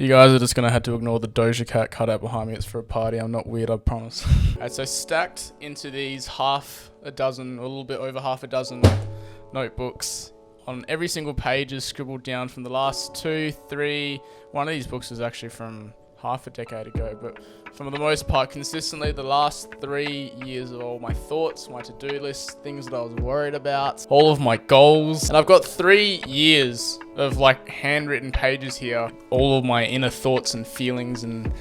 You guys are just going to have to ignore the Doja Cat cutout behind me. It's for a party. I'm not weird, I promise. Alright, so stacked into these half a dozen, or a little bit over half a dozen notebooks. On every single page is scribbled down from the last 2, 3. One of these books is actually from half a decade ago, but for the most part, consistently the last 3 years of all my thoughts, my to-do lists, things that I was worried about, all of my goals. And I've got 3 years of like handwritten pages here, all of my inner thoughts and feelings and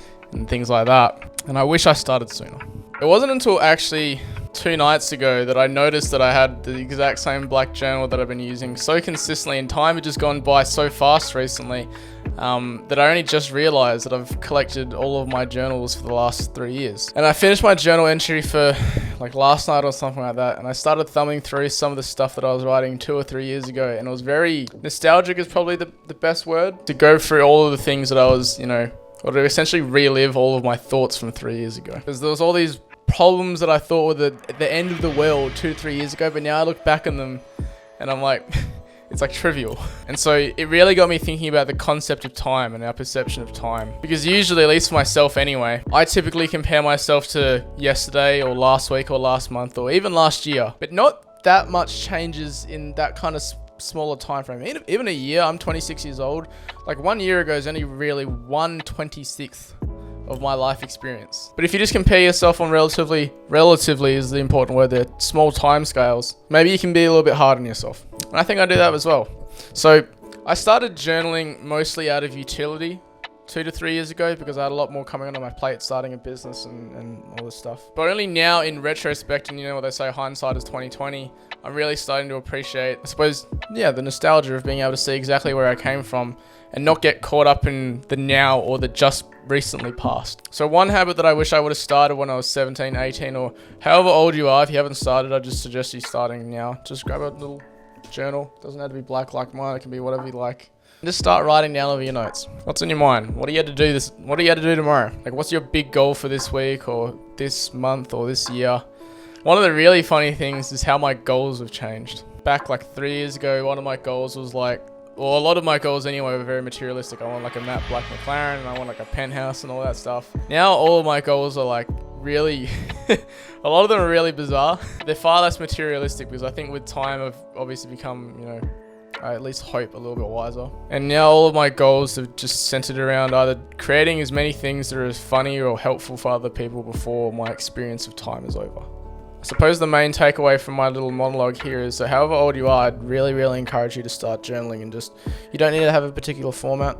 things like that. And I wish I started sooner. It wasn't until actually 2 nights ago that I noticed that I had the exact same black journal that I've been using so consistently, and time had just gone by so fast recently that I only just realized that I've collected all of my journals for the last 3 years. And I finished my journal entry for like last night or something like that, and I started thumbing through some of the stuff that I was writing 2 or 3 years ago, and it was very nostalgic is probably the best word, to go through all of the things that I was, or to essentially relive all of my thoughts from 3 years ago. Because there was all these problems that I thought were the end of the world 2 to 3 years ago, but now I look back on them and I'm like, it's like trivial. And so it really got me thinking about the concept of time and our perception of time. Because usually, at least for myself anyway, I typically compare myself to yesterday or last week or last month or even last year, but not that much changes in that kind of smaller time frame. Even a year. I'm 26 years old. Like 1 year ago is only really 1/26th of my life experience. But if you just compare yourself on relatively is the important word there, small time scales, maybe you can be a little bit hard on yourself. And I think I do that as well. So I started journaling mostly out of utility 2 to 3 years ago, because I had a lot more coming on my plate, starting a business and all this stuff. But only now in retrospect, and you know what they say, hindsight is 20/20, I'm really starting to appreciate, I suppose, the nostalgia of being able to see exactly where I came from and not get caught up in the now or the just recently past. So one habit that I wish I would have started when I was 17, 18, or however old you are, if you haven't started, I just suggest you starting now. Just grab a little journal. It doesn't have to be black like mine. It can be whatever you like. Just start writing down over your notes. What's in your mind? What do you have to do what do you have to do tomorrow? Like, what's your big goal for this week or this month or this year? One of the really funny things is how my goals have changed. Back like 3 years ago, one of my goals was like, well, a lot of my goals anyway were very materialistic. I want like a matte black McLaren, and I want like a penthouse and all that stuff. Now all of my goals are like really, a lot of them are really bizarre. They're far less materialistic, because I think with time I've obviously become, I at least hope a little bit wiser. And now all of my goals have just centered around either creating as many things that are as funny or helpful for other people before my experience of time is over. I suppose the main takeaway from my little monologue here is that however old you are, I'd really, really encourage you to start journaling, and you don't need to have a particular format.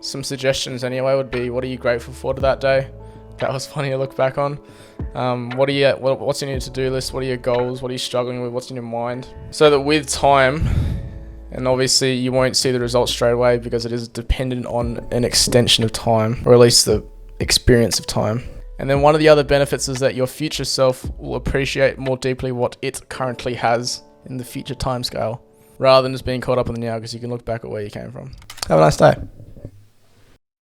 Some suggestions anyway would be, what are you grateful for to that day? That was funny to look back on. What's in your to-do list? What are your goals? What are you struggling with? What's in your mind? So that with time, and obviously you won't see the results straight away because it is dependent on an extension of time, or at least the experience of time. And then one of the other benefits is that your future self will appreciate more deeply what it currently has in the future timescale, rather than just being caught up in the now, because you can look back at where you came from. Have a nice day.